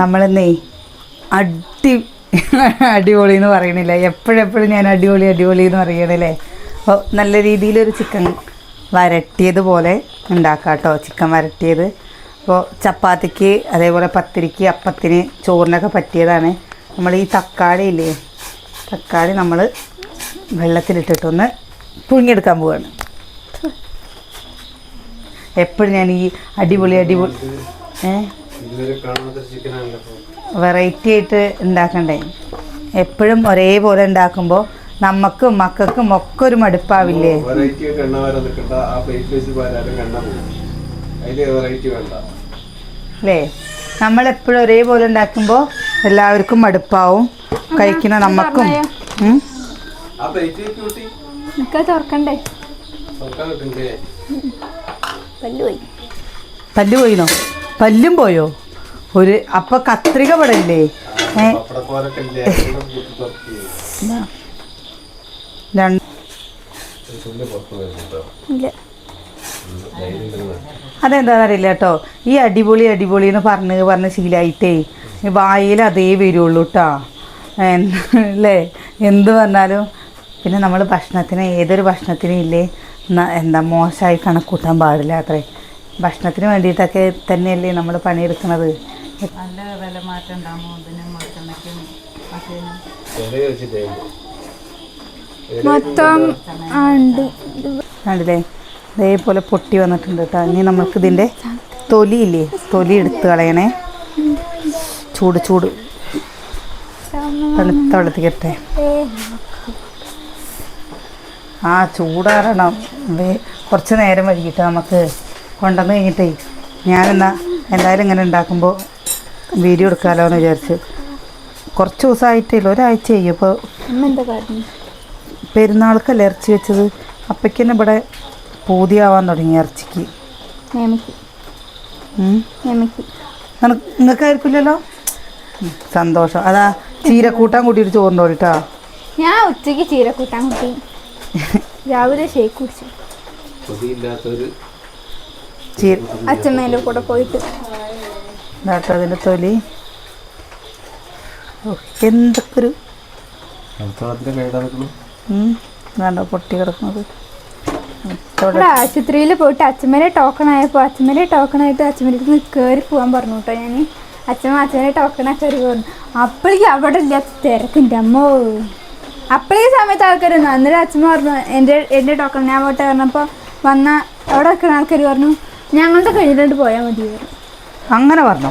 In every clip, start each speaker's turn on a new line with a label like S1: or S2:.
S1: നമ്മളെന്നേ അടിപൊളി എന്ന് പറയണില്ല, എപ്പോഴെപ്പോഴും ഞാൻ അടിപൊളി എന്ന് പറയണല്ലേ. അപ്പോൾ നല്ല രീതിയിലൊരു ചിക്കൻ വരട്ടിയതുപോലെ ഉണ്ടാക്കാം കേട്ടോ, ചിക്കൻ വരട്ടിയത്. അപ്പോൾ ചപ്പാത്തിക്ക് അതേപോലെ പത്തിരിക്ക് അപ്പത്തിന് ചോറിനൊക്കെ പറ്റിയതാണ്. നമ്മൾ ഈ തക്കാളി ഇല്ലേ, തക്കാളി നമ്മൾ വെള്ളത്തിലിട്ടിട്ടൊന്ന് പുഴുങ്ങിയെടുക്കാൻ പോവുകയാണ്. എപ്പോഴും ഞാൻ ഈ അടിപൊളി വെറൈറ്റി ആയിട്ട് ഉണ്ടാക്കണ്ടേ. എപ്പോഴും ഒരേപോലെ ഉണ്ടാക്കുമ്പോൾ നമുക്കും മക്കൾക്കും ഒക്കെ ഒരു മടുപ്പാവില്ലേ. അല്ലേ, നമ്മളെപ്പോഴും ഒരേപോലെ ഉണ്ടാക്കുമ്പോൾ എല്ലാവർക്കും മടുപ്പാവും, കഴിക്കുന്ന നമുക്കും. പല്ല് പോയിനോ? പല്ലും പോയോ? ഒരു അപ്പൊ കത്രിക പടല്ലേ? അതെന്താണെന്നറിയില്ല കേട്ടോ, ഈ അടിപൊളി എന്ന് പറഞ്ഞ് ശീലമായിട്ടേ വായിൽ അതേ വരുള്ളൂ കേട്ടോ. അല്ലേ, എന്ത് പറഞ്ഞാലും. പിന്നെ നമ്മൾ ഭക്ഷണത്തിന് ഏതൊരു ഭക്ഷണത്തിനും ഇല്ലേ എന്താ മോശമായി കണക്കൂട്ടാൻ പാടില്ല അത്രേ. ഭക്ഷണത്തിന് വേണ്ടിയിട്ടൊക്കെ തന്നെയല്ലേ നമ്മൾ പണിയെടുക്കുന്നത്. നല്ല വില മാറ്റം ഉണ്ടാകുമോ ഇതിനും ഭക്ഷണത്തിനും കണ്ടില്ലേ, ഇതേപോലെ പൊട്ടി വന്നിട്ടുണ്ട് കേട്ടോ. ഇനി നമുക്ക് ഇതിൻ്റെ തൊലിയില്ലേ, തൊലി എടുത്ത് കളയണേ. ചൂട് തണുത്ത വെള്ളത്തിക്കട്ടെ. ചൂടാറണം. കുറച്ച് നേരം വൈകിട്ട് നമുക്ക് കൊണ്ടുവന്ന് കഴിഞ്ഞിട്ടേ എന്തായാലും ഇങ്ങനെ ഉണ്ടാക്കുമ്പോൾ വീഡിയോ എടുക്കാമല്ലോ എന്ന് വിചാരിച്ച്. കുറച്ച് ദിവസമായിട്ടില്ല, ഒരാഴ്ച ചെയ്യും. ഇപ്പോൾ പെരുന്നാൾക്കല്ല ഇറച്ചി വെച്ചത്, അപ്പയ്ക്ക് തന്നെ ഇവിടെ പൂതിയാവാൻ തുടങ്ങി ഇറച്ചിക്ക്. നിങ്ങൾക്കായിരിക്കില്ലല്ലോ? സന്തോഷം. അതാ ചീരക്കൂട്ടാൻ കൂട്ടിയിട്ട് ചോറിൻ്റെ ഓടിട്ടാ.
S2: ഞാൻ ഉച്ചയ്ക്ക് ചീരക്കൂട്ടാൻ കൂട്ടി, രാവിലെ ഷേക്ക് കുടിച്ചു. അച്ഛമ്മേൻ്റെ കൂടെ പോയിട്ട്
S1: അതിൻ്റെ തൊലി എന്തൊക്കെ ഒരു വേണ്ട പൊട്ടി കിടക്കുന്നത്.
S2: ആശുപത്രിയിൽ പോയിട്ട് അച്ഛമ്മേനെ ടോക്കൺ ആയിട്ട് അച്ഛമ്മേൻ്റെ കയറി പോകാൻ പറഞ്ഞു കേട്ടോ. ഞാൻ അച്ഛമ്മേനെ ടോക്കണൊക്കെ കയറി പറഞ്ഞു. അപ്പോഴേക്കും അവിടെ ഇല്ലാത്ത തിരക്കിൻ്റെ അമ്മോ. അപ്പോഴേ സമയത്ത് ആൾക്കാർ വന്നു. അന്നേരം അച്ഛമ്മ പറഞ്ഞു എൻ്റെ ടോക്കൺ ഞാൻ പോട്ടെ പറഞ്ഞപ്പോൾ വന്ന അവിടെ നിൽക്കുന്ന ആൾക്കാർ പറഞ്ഞു ഞങ്ങളുടെ കഴിഞ്ഞിട്ട് പോയാൽ മതി പറഞ്ഞു.
S1: അങ്ങനെ പറഞ്ഞോ?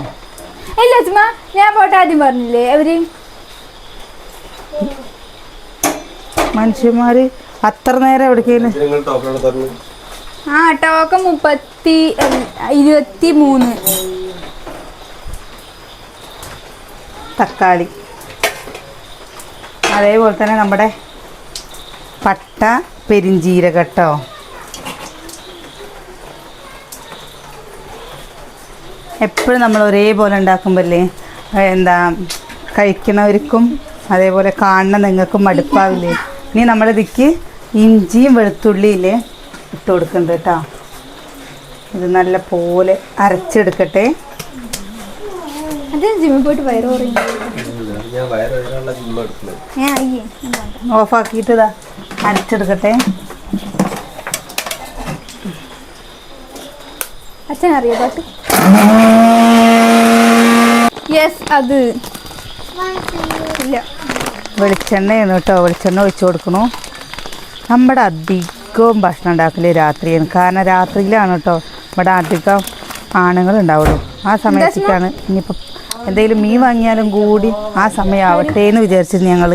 S2: ഇല്ല അച്ഛമ്മ, ഞാൻ പോട്ടെ ആദ്യം പറഞ്ഞില്ലേ അവര്.
S1: മനുഷ്യന്മാര് അത്ര നേരം എവിടേക്കും.
S2: ടോക്കൺ 23.
S1: തക്കാളി അതേപോലെ തന്നെ നമ്മുടെ പട്ട പെരിഞ്ചീരകം കേട്ടോ. എപ്പോഴും നമ്മൾ ഒരേപോലെ ഉണ്ടാക്കുമ്പോഴല്ലേ കഴിക്കുന്നവർക്കും അതേപോലെ കാണുന്ന നിങ്ങൾക്കും മടുപ്പാവില്ലേ. ഇനി നമ്മളിതിക്ക് ഇഞ്ചിയും വെളുത്തുള്ളിയില്ലേ ഇട്ട് കൊടുക്കുന്നുണ്ട് കേട്ടോ. ഇത് നല്ല പോലെ അരച്ചെടുക്കട്ടെ. ഓഫാക്കിയിട്ട് ഇതാ അരച്ചെടുക്കട്ടെ.
S2: അച്ഛനറിയോ പാട്ട്? അത് ഇല്ല,
S1: വെളിച്ചെണ്ണയാണ് കേട്ടോ. വെളിച്ചെണ്ണ ഒഴിച്ചു കൊടുക്കണു. നമ്മുടെ അധികവും ഭക്ഷണം ഉണ്ടാക്കൽ രാത്രിയാണ്. കാരണം രാത്രിയിലാണ് കേട്ടോ ഇവിടെ അധികം ആണുങ്ങൾ ഉണ്ടാവുള്ളൂ. ആ സമയത്തേക്കാണ്. ഇനിയിപ്പോൾ എന്തെങ്കിലും മീൻ വാങ്ങിയാലും കൂടി ആ സമയമാവട്ടെ എന്ന് വിചാരിച്ചിട്ട് ഞങ്ങൾ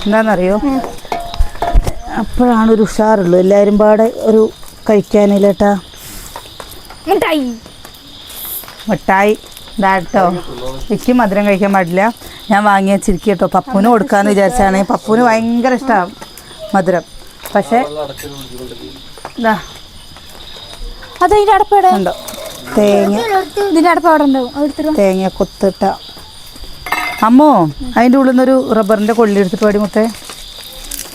S1: എന്താണെന്നറിയോ, അപ്പോഴാണ് ഒരു ഉഷാറുള്ളൂ. എല്ലാവരും പാടെ ഒരു കഴിക്കാനില്ലേട്ടാ. മിഠായി ഇതാട്ടോ. എനിക്ക് മധുരം കഴിക്കാൻ പാടില്ല. ഞാൻ വാങ്ങി വെച്ചിരിക്കും കേട്ടോ. പപ്പുവിന് കൊടുക്കാമെന്ന് വിചാരിച്ചാണ്. പപ്പുവിന് ഭയങ്കര ഇഷ്ടമാണ് മധുരം. പക്ഷേ ഇതാ
S2: അതതിൻ്റെ അടപ്പവിടെ
S1: ഉണ്ടോ തേങ്ങ,
S2: ഇതിൻ്റെ അടപ്പ് അവിടെ ഉണ്ടാവും.
S1: തേങ്ങ കൊത്തിട്ട അമ്മോ അതിൻ്റെ ഉള്ളിൽ നിന്നൊരു റബ്ബറിൻ്റെ കൊള്ളി എടുത്തിട്ട് പാടി മുത്തേ.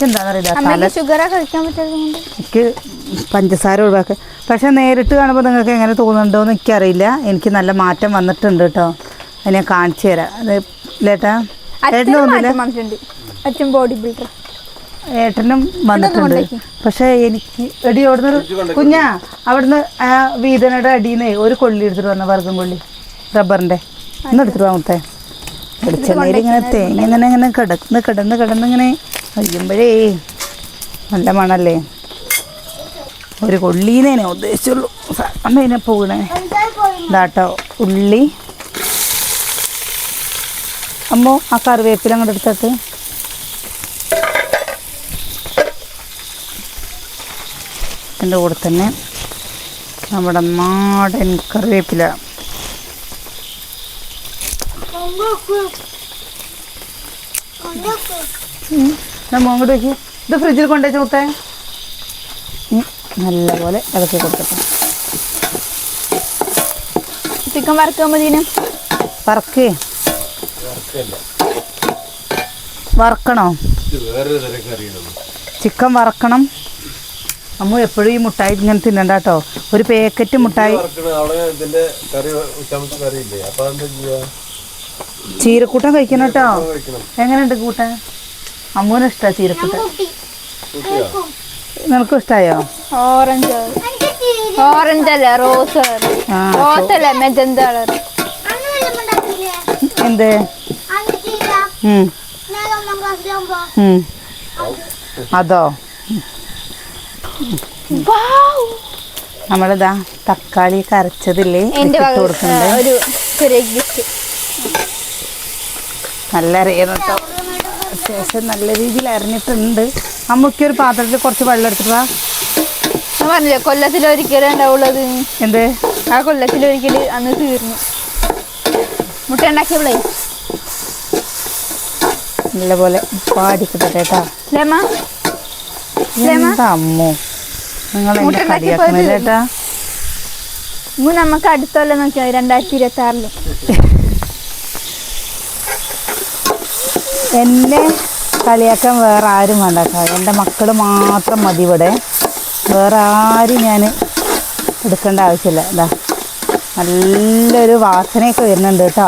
S1: എന്താണെന്നറിയില്ല,
S2: ഷുഗറാ കഴിക്കാൻ പറ്റാത്തതുകൊണ്ട്
S1: എനിക്ക് പഞ്ചസാര ഒഴിവാക്കുക. പക്ഷെ നേരിട്ട് കാണുമ്പോൾ നിങ്ങൾക്ക് എങ്ങനെ തോന്നുന്നുണ്ടോ എന്ന് എനിക്കറിയില്ല. എനിക്ക് നല്ല മാറ്റം വന്നിട്ടുണ്ട് കേട്ടോ. അത് ഞാൻ കാണിച്ചു തരാം. അത് ലേട്ടാ ഏട്ടന് തോന്നില്ല?
S2: അച്ഛൻ ബോഡി ബിൽഡർ
S1: ഏട്ടനും വന്നിട്ടുണ്ട്. പക്ഷെ എനിക്ക് എടി അവിടുന്ന് കുഞ്ഞാ അവിടുന്ന് ആ വീതനയുടെ അടിയിൽ ഒരു കൊള്ളി എടുത്തിട്ട് വന്ന വർഗം കൊള്ളി റബ്ബറിൻ്റെ ഒന്ന് എടുത്തിട്ട് വാങ്ങത്തെ. വെളിച്ചെണ്ണയിൽ ഇങ്ങനെ തേങ്ങ ഇങ്ങനെ ഇങ്ങനെ കിടന്നിങ്ങനെ കഴിയുമ്പോഴേ നല്ല മണല്ലേ. ഒരു കൊള്ളീനെ ഉദ്ദേശിച്ചുള്ളൂ. അമ്മ ഇതിനെ പോകണേ ഇതാട്ടോ ഉള്ളി. അമ്മോ ആ കറിവേപ്പില അങ്ങോട്ട് എടുത്തിട്ട് അതിൻ്റെ കൂടെ തന്നെ നമ്മുടെ നാടൻ കറിവേപ്പില. അങ്ങോട്ട് വയ്ക്കും. ഇത് ഫ്രിഡ്ജിൽ കൊണ്ടുവച്ച് കൊടുത്തേ. നല്ലപോലെ ഇളക്കി കൊടുത്തിട്ട്
S2: ചിക്കൻ വറക്കുമ്പോഴത്തേനും
S1: വറക്കണോ? ചിക്കൻ വറക്കണം. അമ്മ എപ്പോഴും ഈ മുട്ടായി ഇങ്ങനെ തിന്നണ്ട കേട്ടോ. ഒരു പാക്കറ്റ് മുട്ടായി ചീരക്കൂട്ടം കഴിക്കണം കേട്ടോ. എങ്ങനെയുണ്ട് കൂട്ടാൻ? അമ്മൂന് ഇഷ്ടമാണ് ചീരക്കൂട്ടൻ. നിനക്കും ഇഷ്ടമായോ?
S2: ഓറഞ്ച് അല്ല റോസ് അല്ല മെജന്ത കളർ.
S1: എന്ത് അതോ? നമ്മളിതാ തക്കാളി കരച്ചതില്ലേ കൊടുക്കുന്നുണ്ട്. നല്ല അറിയണം കേട്ടോ. അത്യാവശ്യം നല്ല രീതിയിൽ അരിഞ്ഞിട്ടുണ്ട്. അമ്മയ്ക്കൊരു പാത്രത്തിൽ കുറച്ച് വെള്ളം എടുത്തിട്ടാ
S2: പറഞ്ഞില്ലേ കൊല്ലത്തിലൊരിക്കലും ഉണ്ടാവുള്ളത്.
S1: എന്ത്?
S2: ആ കൊല്ലത്തിലൊരിക്കല് അന്ന് തീർന്നു മുട്ട ഉണ്ടാക്കിയപ്പോളേ.
S1: നല്ലപോലെ പാടിക്കിട്ടെ കേട്ടോ. അമ്മോ നിങ്ങൾ കളിയാക്കുന്നില്ലേട്ടാ.
S2: നമുക്ക് അടുത്തല്ല നോക്കിയാ 2026
S1: എന്നെ കളിയാക്കാൻ വേറെ ആരും വേണ്ട കേട്ടോ. എൻ്റെ മക്കൾ മാത്രം മതി ഇവിടെ. വേറെ ആരും ഞാൻ എടുക്കേണ്ട ആവശ്യമില്ല. ഇതാ നല്ലൊരു വാസനയൊക്കെ വരുന്നുണ്ട് കേട്ടോ.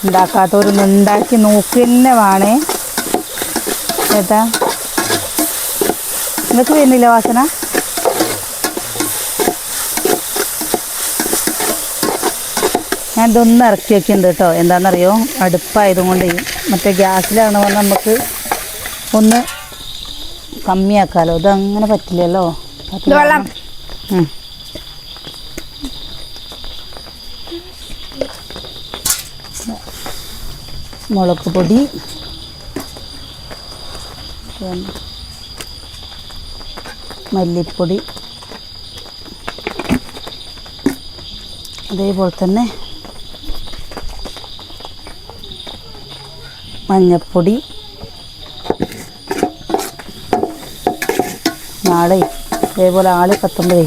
S1: ഉണ്ടാക്കാത്തവരൊന്നും ഉണ്ടാക്കി നോക്കി തന്നെ വേണേ കേട്ടാ. നിങ്ങൾക്ക് വരുന്നില്ല വാസന? ഞാൻ ഇതൊന്ന് ഇറക്കി വയ്ക്കുന്നുണ്ട് കേട്ടോ. എന്താണെന്നറിയോ? അടുപ്പായതും കൊണ്ട് മറ്റേ ഗ്യാസിലാണ് പറഞ്ഞാൽ നമുക്ക് ഒന്ന് കമ്മിയാക്കാമല്ലോ. ഇതങ്ങനെ പറ്റില്ലല്ലോ. മുളക് പൊടി, മല്ലിപ്പൊടി, അതേപോലെ തന്നെ മഞ്ഞൾപ്പൊടി. നാളെ ഇതേപോലെ ആളി കത്തുമ്പോഴേ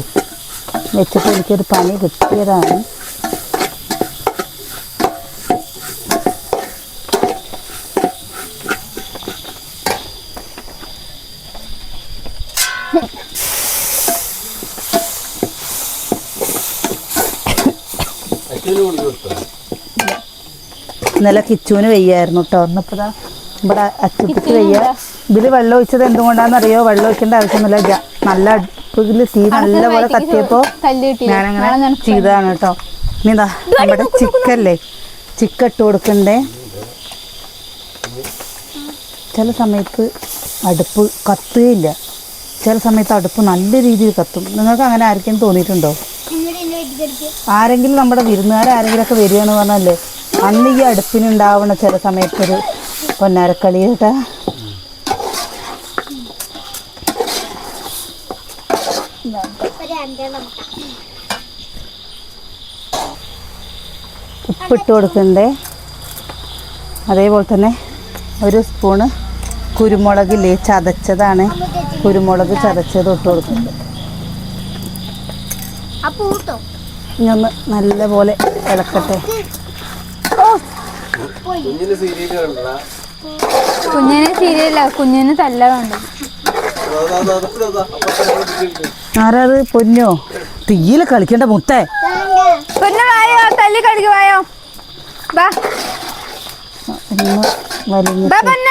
S1: വെച്ചിട്ട് എനിക്കൊരു പണി കിട്ടിയതാണ്. ഇന്നലെ കിച്ചുവിന് വയ്യായിരുന്നു കേട്ടോ. ഒന്നിപ്പോൾ ഇവിടെ അച്ചുട്ടിക്ക് വയ്യ. ഇതിൽ വെള്ളം ഒഴിച്ചത് എന്തുകൊണ്ടാണെന്നറിയോ? വെള്ളം ഒഴിക്കേണ്ട ആവശ്യമൊന്നുമില്ല. നല്ല അടുപ്പിൽ തീ നല്ലപോലെ കത്തിയപ്പോൾ ഞാനങ്ങനെ ചെയ്തതാണ് കേട്ടോ. ഇനി ഇതാ നമ്മുടെ ചിക്കല്ലേ, ചിക്കൻ ഇട്ട് കൊടുക്കണ്ടേ. ചില സമയത്ത് അടുപ്പ് കത്തുകയില്ല, ചില സമയത്ത് അടുപ്പ് നല്ല രീതിയിൽ കത്തും. നിങ്ങൾക്ക് അങ്ങനെ ആർക്കെങ്കിലും തോന്നിയിട്ടുണ്ടോ? ആരെങ്കിലും നമ്മുടെ വിരുന്നുകാരെങ്കിലുമൊക്കെ വരികയെന്ന് പറഞ്ഞാലേ അന്ന് ഈ അടുപ്പിനുണ്ടാവണ ചില സമയത്തൊരു പൊന്നാരക്കളി കേട്ടാ. ഉപ്പിട്ട് കൊടുക്കണ്ടേ. അതേപോലെ തന്നെ ഒരു സ്പൂണ് കുരുമുളകില്ലേ, ചതച്ചതാണ്. കുരുമുളക് ചതച്ചത് ഇട്ട് കൊടുക്കുന്നുണ്ട്. ഇനി ഒന്ന് നല്ലപോലെ ഇളക്കട്ടെ.
S2: കുഞ്ഞിന് സീരിയല്ല, കുഞ്ഞിന് തല്ല വേണ്ടത്.
S1: ആരാത്? പൊന്നോ, തീയില് കളിക്കണ്ട മുത്തേ.
S2: പൊന്നു വായോ, തല്ലി കളിക്ക് വായോ. ബാ ബാ പൊന്ന.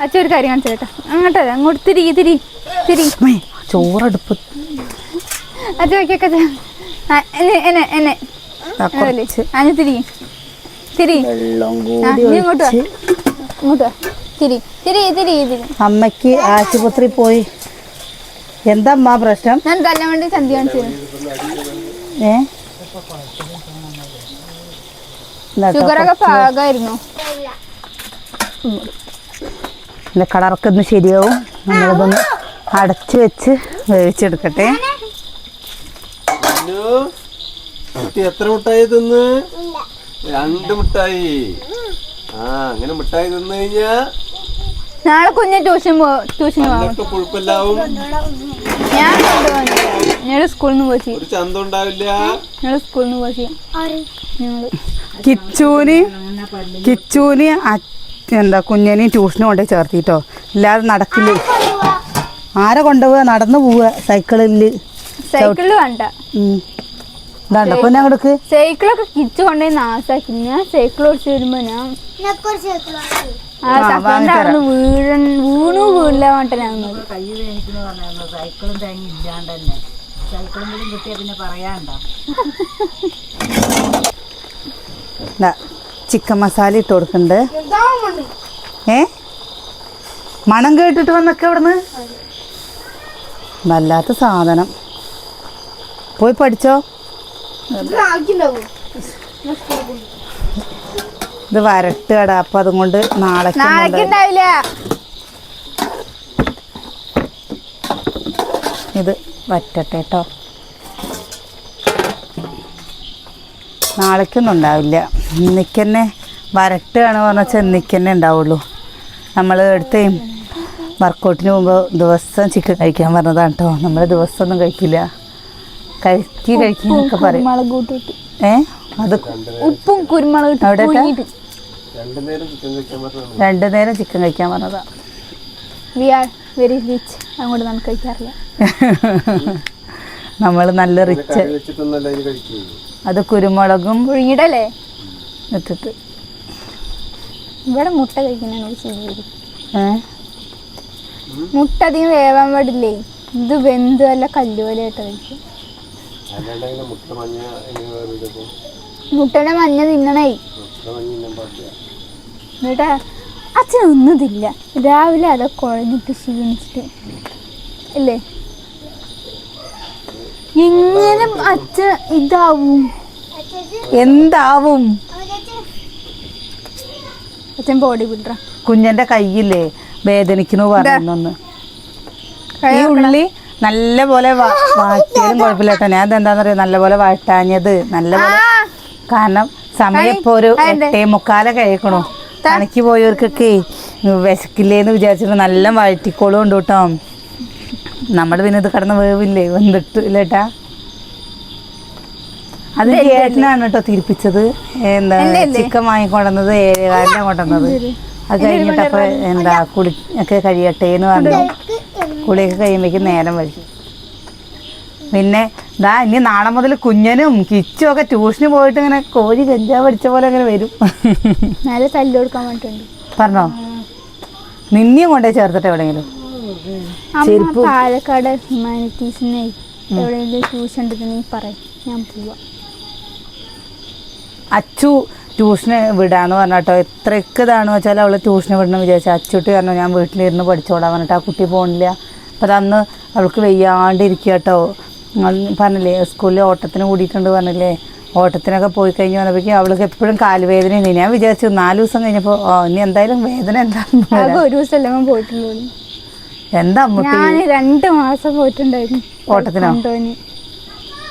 S2: അച്ഛ ഒരു കാര്യം കാണിച്ചു കേട്ടോ. അങ്ങോട്ട് തിരി.
S1: ചോറടുപ്പ്
S2: അച്ഛ വയ്ക്കൊക്കെ എന്നെ തിരി. ഇങ്ങോട്ട് തിരി.
S1: അമ്മക്ക് ആശുപത്രി പോയി. എന്താ അമ്മ പ്രശ്നം?
S2: ഞാൻ തല്ലാൻ വേണ്ടി ചന്തി കാണിച്ചു. ഷുഗറൊക്കെ പാകമായിരുന്നു.
S1: കളറൊക്കെ ഒന്ന് ശരിയാവും. നമ്മളിതൊന്ന് അടച്ച് വെച്ച് വേവിച്ചെടുക്കട്ടെ.
S3: എത്ര മിഠായി തിന്ന്? 2 മിഠായി. അങ്ങനെ മിഠായി തിന്നു കഴിഞ്ഞാ
S2: നാളെ കുഞ്ഞ് ട്യൂഷൻ
S3: കൊഴുപ്പല്ലാവും.
S2: ഞാൻ ഞങ്ങള് സ്കൂളിൽ നിന്ന് പോയി.
S3: ഒരു ചന്തം ഉണ്ടാവില്ല.
S2: ഞങ്ങള് സ്കൂളിൽ നിന്ന് പോയി.
S1: കിച്ചൂന് എന്താ കുഞ്ഞിനെയും ട്യൂഷന് കൊണ്ടേ ചേർത്തിട്ടോ. ഇല്ലാതെ നടക്കില്ല. ആരെ കൊണ്ടുപോവുക? നടന്നു പോവുക സൈക്കിളില്.
S2: വേണ്ട.
S1: ഇതാണ്ടോ ഞങ്ങൾക്ക്
S2: സൈക്കിളൊക്കെ കിച്ചു കൊണ്ടുപോയി നാശാക്കി. ഞാൻ സൈക്കിൾ ഓടിച്ച് വരുമ്പോ ഞാൻ വീണില്ല വേണ്ട.
S1: ചിക്കൻ മസാല ഇട്ട് കൊടുക്കണ്ട്. മണം കേട്ടിട്ട് വന്നൊക്കെ ഇവിടുന്ന്. വല്ലാത്ത സാധനം. പോയി പഠിച്ചോ. ഇത് വരട്ടുകട. അപ്പൊ അതുകൊണ്ട് നാളെ ഇത് വറ്റട്ടെ കേട്ടോ. നാളേക്കൊന്നും ഉണ്ടാവില്ല. ഇന്നിക്കന്നെ വരട്ടുകയാണ് പറഞ്ഞാൽ ഇന്നിക്കന്നെ ഉണ്ടാവുള്ളൂ. നമ്മൾ എടുത്ത് വർക്കൗട്ടിന് പോകുമ്പോൾ ദിവസം ചിക്കൻ കഴിക്കാൻ പറഞ്ഞതാണ് കേട്ടോ. നമ്മൾ ദിവസം ഒന്നും കഴിക്കില്ല. കഴിക്കുന്നൊക്കെ പറയും. അത്
S2: ഉപ്പും കുരുമുളക്
S1: അവിടെ 2 നേരം ചിക്കൻ കഴിക്കാൻ പറഞ്ഞതാ.
S2: Very rich. അങ്ങോട്ട് നമുക്ക് കഴിക്കാറില്ല.
S1: നമ്മൾ നല്ല റിച്ച്. അത് കുരുമുളകും
S2: പുഴുങ്ങിടല്ലേ
S1: ഇട്ടിട്ട്.
S2: ഇവിടെ മുട്ട കഴിക്കുന്ന മുട്ട അധികം വേവാൻ പാടില്ലേ. ഇത് വെന്ത് വല്ല കല്ലുപോലെ ആയിട്ട് കഴിക്കും. മുട്ടയുടെ മഞ്ഞ തിന്നണേ. എന്നിട്ടാ അച്ഛൻ ഒന്നതില്ല. രാവിലെ അതൊക്കെ കുഴഞ്ഞിട്ട് ക്ഷീണിച്ചിട്ട് ഇല്ലേ എങ്ങനെ അച്ഛൻ ഇതാവും.
S1: എന്താവും?
S2: അച്ഛൻ ബോഡി ബിൽഡറാ.
S1: കുഞ്ഞന്റെ കയ്യില്ലേ വേദനിക്കുന്നു പറഞ്ഞൊന്ന്. ഈ ഉള്ളി നല്ല പോലെ വാട്ടിയാലും കുഴപ്പമില്ല കേട്ടോ. ഞാൻ എന്താന്ന് പറയാ നല്ല പോലെ വാട്ടാഞ്ഞത് നല്ല പോലെ. കാരണം സമയം ഇപ്പൊ ഒരു 8:45 കഴിക്കണു. പണിക്ക് പോയവർക്കൊക്കെ വിശക്കില്ലേന്ന് വിചാരിച്ചിട്ട് നല്ല വഴറ്റിക്കോളും ഉണ്ട് കേട്ടോ. നമ്മുടെ പിന്നെ ഇത് കിടന്ന് വേവില്ലേ വന്നിട്ട് ഇല്ലേട്ടാ. അത് ചേട്ടനാണ് കേട്ടോ തിരിപ്പിച്ചത്. എന്താ ചിക്കൻ വാങ്ങിക്കൊണ്ടുവന്നത് 7:15 കൊണ്ടുവന്നത്. അത് കഴിഞ്ഞിട്ട് അപ്പൊ എന്താ കുളി ഒക്കെ കഴിയട്ടെ എന്ന് പറഞ്ഞു. കുളിയൊക്കെ കഴിയുമ്പോഴേക്കും നേരം വരും. പിന്നെ ഇതാ ഇനി നാളെ മുതൽ കുഞ്ഞനും കിച്ചും ഒക്കെ ട്യൂഷന് പോയിട്ട് ഇങ്ങനെ കോഴി കഞ്ചാവ് പഠിച്ച പോലെ അങ്ങനെ വരും.
S2: നല്ല തല്ല് കൊടുക്കാൻ വേണ്ടിട്ടുണ്ട്.
S1: പറഞ്ഞോ? നിന്നെയും കൊണ്ടേ ചേർത്തിട്ട് എവിടെയെങ്കിലും
S2: പാലക്കാട് ഹ്യൂമാനിറ്റീസിനെ എവിടെയെങ്കിലും ട്യൂഷൻ എടുക്കണമെങ്കിൽ പറയും. ഞാൻ പോവാ.
S1: അച്ചു ട്യൂഷന് വിടാന്ന് പറഞ്ഞാട്ടോ. എത്രയൊക്കെ ഇതാണെന്ന് വെച്ചാൽ അവൾ ട്യൂഷന് വിടണം വിചാരിച്ചു. അച്ചുട്ടി പറഞ്ഞു ഞാൻ വീട്ടിലിരുന്ന് പഠിച്ചോടാൻ പറഞ്ഞിട്ട് ആ കുട്ടി പോകണില്ല. അപ്പം അതന്ന് അവൾക്ക് വെയ്യാണ്ടിരിക്കുക കേട്ടോ. പറഞ്ഞില്ലേ സ്കൂളിൽ ഓട്ടത്തിന് കൂടിയിട്ടുണ്ട് പറഞ്ഞില്ലേ. ഓട്ടത്തിനൊക്കെ പോയി കഴിഞ്ഞ് വന്നപ്പോഴേക്കും അവൾക്ക് എപ്പോഴും കാലുവേദനയുണ്ട്. ഞാൻ വിചാരിച്ചു 4 ദിവസം കഴിഞ്ഞപ്പോൾ ഇനി എന്തായാലും വേദന എന്താണെന്ന്.
S2: ഒരു ദിവസം പോയിട്ടുള്ളൂ.
S1: എന്താ
S2: ഞാൻ 2 മാസം പോയിട്ടുണ്ടായിരുന്നു
S1: ഓട്ടത്തിനോ.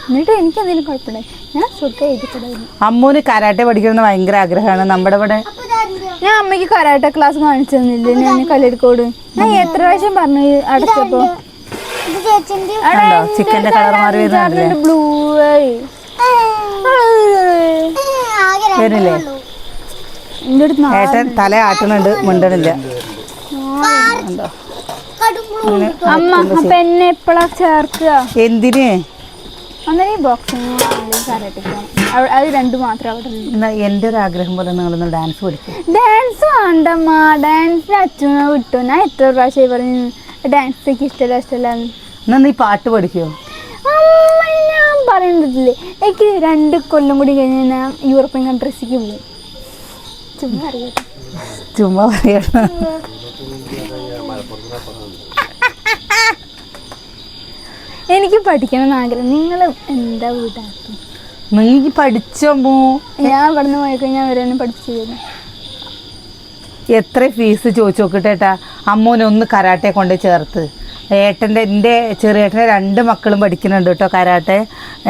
S2: എന്നിട്ട് എനിക്ക് എന്തെങ്കിലും കുഴപ്പമില്ല. ഞാൻ സുഖം എഴുതിക്കൊണ്ടായിരുന്നു.
S1: അമ്മൂന് കരാട്ടെ പഠിക്കണമെന്ന് ഭയങ്കര ആഗ്രഹമാണ്. നമ്മുടെ ഇവിടെ
S2: ഞാൻ അമ്മയ്ക്ക് കരാട്ടെ ക്ലാസ് കാണിച്ചു തന്നില്ലേ ഞാൻ കല്ലടിക്കോട്. ഞാൻ എത്ര പ്രാവശ്യം പറഞ്ഞു അടച്ചപ്പോ.
S1: ചിക്കന്റെ കളർ മാറി വരുന്നില്ലേ?
S2: ബ്ലൂ
S1: വരുന്നില്ലേ? ഏട്ടൻ തല ആട്ടുന്നുണ്ട്, മിണ്ടണില്ല.
S2: അമ്മ അപ്പൊ എന്നെ എപ്പോഴാ ചേർക്കുക?
S1: എന്തിന്?
S2: അന്നേരം ഈ ബോക്സിങ് കരാട്ടയ്ക്ക് അത് രണ്ടു മാത്രമേ അവിടെ ഉള്ളൂ.
S1: എന്നാ എൻ്റെ ഒരു ആഗ്രഹം പോലെ നിങ്ങളൊന്ന് ഡാൻസ് പഠിക്കും.
S2: ഡാൻസ് വേണ്ടമ്മ, ഡാൻസിന് അച്ഛനെ വിട്ടു. ഞാൻ എത്ര പ്രാവശ്യമായി പറഞ്ഞു ഡാൻസ് എനിക്ക് ഇഷ്ടമല്ല.
S1: എന്നാ നീ പാട്ട് പഠിക്കുമോ?
S2: അമ്മ ഞാൻ പറയുന്നില്ലേ, എനിക്ക് 2 കൊല്ലം കൂടി കഴിഞ്ഞ് ഞാൻ യൂറോപ്യൻ കൺട്രീസിലേക്ക് പോകും. ചുമ്മാ അറിയാം,
S1: ചുമ്മാ പറയണം.
S2: എനിക്ക് പഠിക്കണം എന്ന് ആഗ്രഹം. നിങ്ങൾ എന്താ വീട്ടാക്കി?
S1: നീ പഠിച്ചോ?
S2: ഞാൻ ഇവിടെ നിന്ന് പോയിക്കഴിഞ്ഞാൽ അവരെന്നെ പഠിച്ചു തരും.
S1: എത്ര ഫീസ് ചോദിച്ചു നോക്കിട്ടേട്ടാ. അമ്മൂനെ ഒന്ന് കരാട്ടെ കൊണ്ട് ചേർത്ത്. എൻ്റെ ചെറിയേട്ടനെ 2 മക്കളും പഠിക്കുന്നുണ്ട് കേട്ടോ കരാട്ടെ.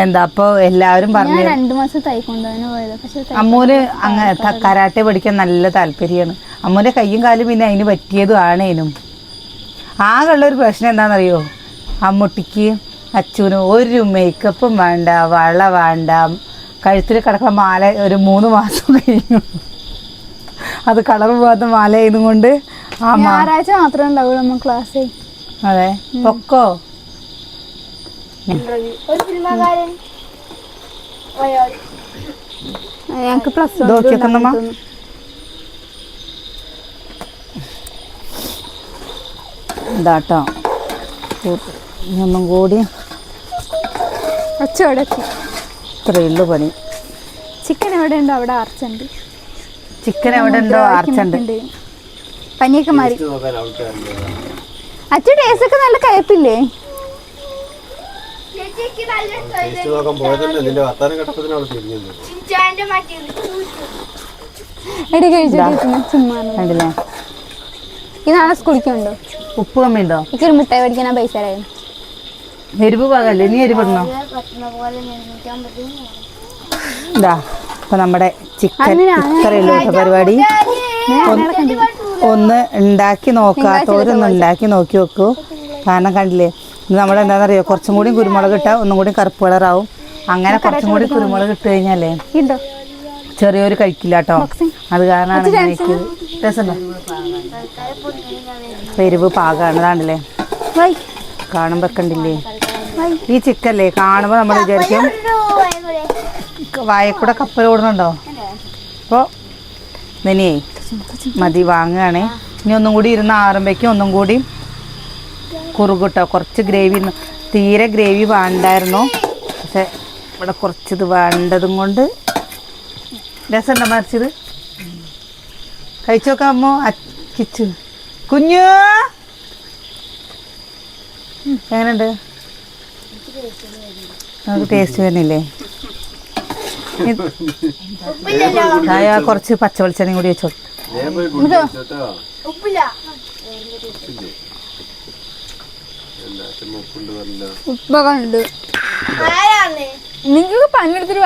S1: എന്താ അപ്പോൾ എല്ലാവരും പറഞ്ഞു
S2: 2 മാസം തൈക്കൊണ്ടുപോകാൻ പോയത്. പക്ഷെ
S1: അമ്മൂന് അങ്ങനെ കരാട്ടെ പഠിക്കാൻ നല്ല താല്പര്യമാണ്. അമ്മൂൻ്റെ കയ്യും കാലും പിന്നെ അതിന് പറ്റിയതും ആണേനും. ആകെയുള്ളൊരു പ്രശ്നം എന്താണെന്നറിയോ? അമ്മൂട്ടിക്ക് അച്ഛനും ഒരു മേക്കപ്പും വേണ്ട, വള വേണ്ട, കഴുത്തിൽ കിടക്കുന്ന മാല ഒരു 3 മാസം കഴിഞ്ഞു. അത് കളർ പോകാത്ത മാല ആയതും കൊണ്ട്
S2: ഞായറാഴ്ച മാത്രമേ ഉണ്ടാവുള്ളൂ നമ്മൾ ക്ലാസ്.
S1: അതെ പൊക്കോ.
S2: ഞങ്ങൾക്ക് പ്ലസ്
S1: ഇതാട്ടോ ഒന്നും കൂടി
S2: ഒച്ചോടൊക്കെ
S1: ഇത്രയേ ഉള്ളൂ പണി.
S2: ചിക്കൻ എവിടെ ഉണ്ടോ അവിടെ ആർച്ചുണ്ട്.
S1: ചിക്കൻ എവിടെ ഉണ്ടോ ആർച്ചുണ്ട്.
S2: പനിയൊക്കെ മാറി. അച്ഛൻ ടേസ്റ്റ് ഒക്കെ നല്ല കയപ്പില്ലേ? എടി കഴിച്ചിട്ട് ചുമ്മാ
S1: കണ്ടില്ലേ?
S2: ഈ നാളെ സ്കൂളിക്കുണ്ടോ?
S1: ഉപ്പ് കമ്മിയുണ്ടോ?
S2: എനിക്കൊരു മിഠായി മേടിക്കാൻ പൈസ തരാം.
S1: എരിവ് പാകല്ലേ? നീ എരിവിടണോ? ഇതാ ഇപ്പം നമ്മുടെ ചിക്കൻ ഇത്രയുള്ളൂ കേട്ടോ പരിപാടി. ഒന്ന് ഉണ്ടാക്കി നോക്കാത്തവരൊന്ന് ഉണ്ടാക്കി നോക്കി വെക്കൂ. കാരണം കണ്ടില്ലേ, ഇത് നമ്മളെന്താണെന്നറിയോ, കുറച്ചും കൂടി കുരുമുളക് ഇട്ടാൽ ഒന്നും കൂടി കറുപ്പ് കളറാവും. അങ്ങനെ കുറച്ചും കൂടി കുരുമുളക് ഇട്ട് കഴിഞ്ഞാലേ ചെറിയൊരു കഴിക്കില്ല കേട്ടോ. അത് കാരണമാണ് എനിക്ക് രസമുണ്ടോ? എരിവ് പാകമാണ്. ഇതാണ്ടല്ലേ കാണുമ്പോൾ കണ്ടില്ലേ, ഈ ചിക്കല്ലേ കാണുമ്പോൾ നമ്മൾ വിചാരിക്കും വായക്കൂടെ കപ്പൽ ഓടുന്നുണ്ടോ. അപ്പോൾ നിനേ മതി വാങ്ങുകയാണേ. ഇനി ഒന്നും കൂടി ഇരുന്ന് ആറുമ്പോഴേക്കും ഒന്നും കൂടി കുറുകിട്ടോ. കുറച്ച് ഗ്രേവി, തീരെ ഗ്രേവി വേണ്ടായിരുന്നു, പക്ഷെ ഇവിടെ കുറച്ചിത് വേണ്ടതും കൊണ്ട് രസമുണ്ടോ മറിച്ചത്? കഴിച്ചു നോക്കാമോ? കിച്ചു കുഞ്ഞു എങ്ങനെയുണ്ട്? നമുക്ക് ടേസ്റ്റ് വരുന്നില്ലേ? കുറച്ച് പച്ച വെളിച്ചെണ്ണയും കൂടി വെച്ചോ.
S2: ഉപ്പൊക്കെ നിങ്ങൾക്ക് പണിയെടുത്തിട്ട്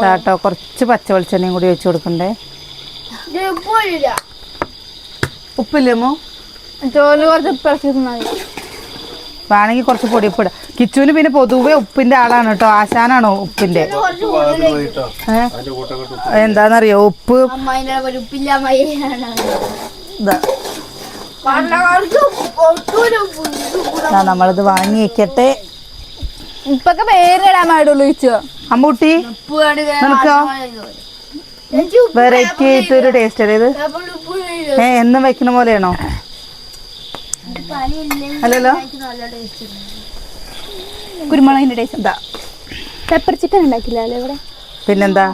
S1: കേട്ടോ. കുറച്ച് പച്ച വെളിച്ചെണ്ണയും കൂടി വെച്ച് കൊടുക്കണ്ടേ. ഉപ്പില്ലേമോ?
S2: ചോറിന് കുറച്ച് ഉപ്പിറക്കി
S1: വേണമെങ്കിൽ കുറച്ച് പൊടിയുപ്പ് ഇടാം. കിച്ചുവിന് പിന്നെ പൊതുവെ ഉപ്പിന്റെ ആളാണ് കേട്ടോ. ആശാനാണോ ഉപ്പിന്റെ? എന്താന്നറിയോ, ഉപ്പ് നമ്മളിത് വാങ്ങി വെക്കട്ടെ.
S2: ഉപ്പൊക്കെ പേരിടാൻ പാടുള്ളൂ ചോദിച്ചോ
S1: അമ്മൂട്ടി. നിനക്കോ വെറൈറ്റി ആയിട്ട് ഒരു ടേസ്റ്റ് അല്ലേ ഇത്? എന്നും വെക്കുന്ന പോലെയാണോ? അല്ലല്ലോ.
S2: കുരുമുളകിന്റെ ടേസ്റ്റ്. പെപ്പർ ചിക്കൻ ഉണ്ടാക്കില്ല അല്ലേ ഇവിടെ?
S1: പിന്നെന്താ,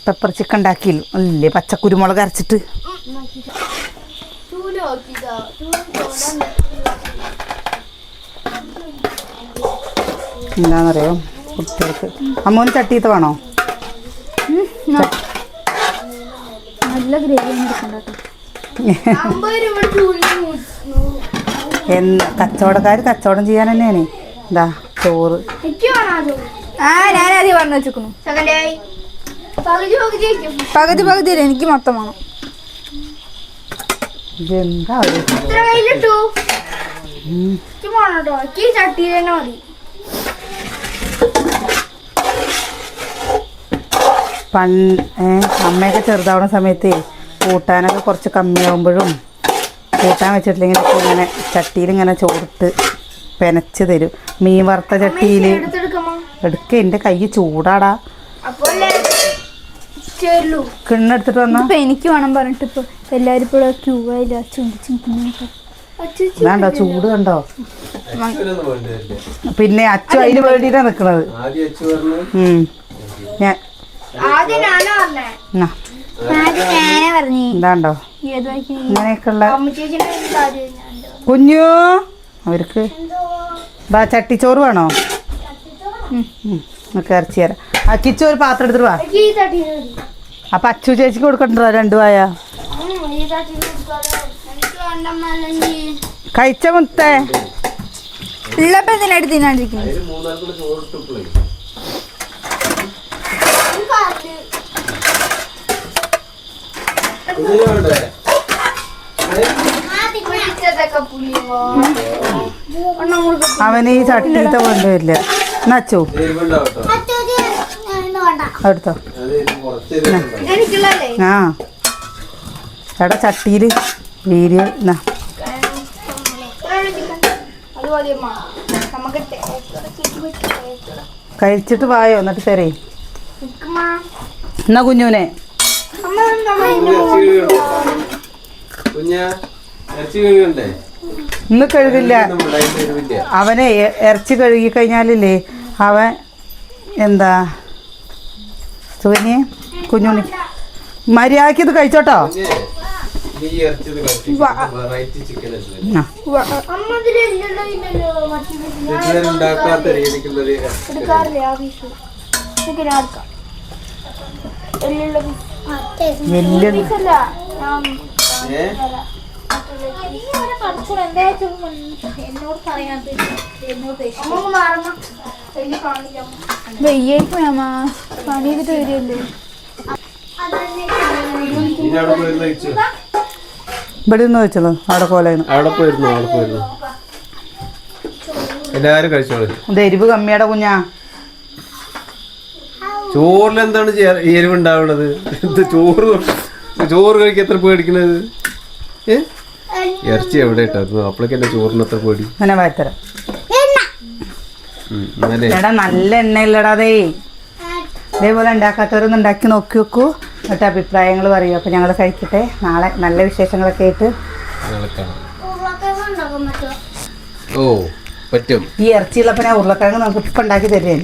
S1: പെപ്പർ ചിക്കൻ ഉണ്ടാക്കിയില്ല അല്ലേ? പച്ച കുരുമുളക് അരച്ചിട്ട്. എന്താണെന്നറിയോ കുട്ടികൾക്ക്? അമ്മൂന് ചട്ടിയത്ത് വേണോ?
S2: നല്ല ഗ്രേവി
S1: കച്ചവടക്കാർ കച്ചവടം ചെയ്യാൻ തന്നെയാണ്. എന്താ ചോറ്
S2: ഞാനാദ്യം പറഞ്ഞു വെച്ചിരിക്കുന്നു. പകുതി പകുതിയില്ല, എനിക്ക് മൊത്തം വേണം.
S1: എന്താ അമ്മയൊക്കെ ചെറുതാവുന്ന സമയത്ത് കൂട്ടാനൊക്കെ കുറച്ച് കമ്മിയാവുമ്പോഴും കൂട്ടാൻ വെച്ചിട്ടില്ലെങ്കിൽ ഇപ്പോൾ ഇങ്ങനെ ചട്ടിയിൽ ഇങ്ങനെ ചോറിട്ട് പെനച്ച് തരും. മീൻ വറുത്ത ചട്ടിയിൽ എടുക്ക. എൻ്റെ കൈ ചൂടാടാ. കിണ്ണെടുത്തിട്ട് വന്നാ
S2: ഇപ്പൊ എനിക്ക് വേണം പറഞ്ഞിട്ട് ഇപ്പൊ എല്ലാരും ഇപ്പോൾ ക്യൂ ആയില്ല.
S1: വേണ്ടോ ചൂട് കണ്ടോ.
S3: അച്ഛനൊന്നും വേണ്ടതല്ലേ?
S1: പിന്നെ അച്ചു അതിന് വേണ്ടിയിട്ടാണ് നിൽക്കുന്നത്.
S3: ആദ്യം അച്ഛൻ പറഞ്ഞു.
S1: ഞാൻ എന്താണ്ടോ ഇങ്ങനെയൊക്കെയുള്ള കുഞ്ഞു അവർക്ക് ബാ ചട്ടിച്ചോറ് വേണോ? നമുക്ക് ഇറച്ചി തരാം. ആ കിച്ചു ഒരു പാത്രം എടുത്തിട്ട് വാ. അപ്പൊ അച്ചു ചേച്ചിക്ക് കൊടുക്കണ്ടോ 2 വായ കഴിച്ച മുത്തേ
S2: ഉള്ളപ്പോ എന്തിനായിട്ട് തിന്നാണ്ടിരിക്കുന്നു.
S3: അതിന് 3 ആൾക്കുള്ള ചോറിട്ടപ്പോഴേ വേണ്ടേ?
S1: അവന് ഈ ചട്ടിയിലത്തെ കൊണ്ടുവരില്ല. നച്ചു
S3: എരിവുണ്ടാവട്ടോ?
S1: എടുത്തോ.
S3: അത് കുറച്ച് എരിവുണ്ടാവും.
S1: ആ എടാ ചട്ടിയിൽ വീര് എന്നാ കഴിച്ചിട്ട് വായോ എന്നിട്ട് തരേ. എന്നാ കുഞ്ഞുനെ
S3: കുഞ്ഞാ ഇറച്ചി കഴുകണ്ടേ?
S1: ഇന്ന് കഴുകില്ല.
S3: എരിവില്ല.
S1: അവനെ ഇറച്ചി കഴുകി കഴിഞ്ഞാലില്ലേ അവൻ എന്താ സുകന്യെ കുഞ്ഞുണ്ണി മര്യാദക്ക് ഇത് കഴിച്ചോട്ടോ.
S3: നീ ഇറച്ചി വെറൈറ്റി ചിക്കൻ ഉണ്ടാക്കാത്ത രീതിക്കുള്ളൊരു
S1: വലിയ
S2: വെയ്യായിരിക്കും അമ്മ പണി ചെയ്തിട്ട് വരികയല്ലേ.
S1: ഇവിടെ നിന്ന് വെച്ചല്ലോ അവിടെ കോലന്ന്
S3: അവിടെ പോയിരുന്നു എല്ലാരും കഴിച്ചോളൂ.
S1: ഇത് എരിവ് കമ്മിയുടെ കുഞ്ഞാ.
S3: ചോറിൽ എന്താണ് എരിവുണ്ടാവണത്? ഇത് ചോറ് കഴിക്കാൻ എത്ര പേടിക്കണത്? ഇറച്ചി എവിടെ ഇട്ടായിരുന്നു അപ്പോഴേക്ക് എന്റെ ചോറിന് എത്ര പേടി.
S1: അങ്ങനെ വായത്തരാം.
S3: എന്നാലേ
S1: എടാ നല്ല എണ്ണയില്ലടാ അതേ. ഇതേപോലെ ഉണ്ടാക്കാത്തവരൊന്ന് ഉണ്ടാക്കി നോക്കി വെക്കൂ. എന്നിട്ട് അഭിപ്രായങ്ങൾ പറയൂ. അപ്പം ഞങ്ങൾ കഴിക്കട്ടെ. നാളെ നല്ല വിശേഷങ്ങളൊക്കെ ആയിട്ട്
S3: ഞങ്ങളെ കാണാം. ഓ പറ്റും.
S1: ഈ ഇറച്ചിയുള്ളപ്പോൾ ഞാൻ ഉരുളക്കിഴങ്ങ് നമുക്ക് ഇപ്പം ഉണ്ടാക്കി തരുന്നേ.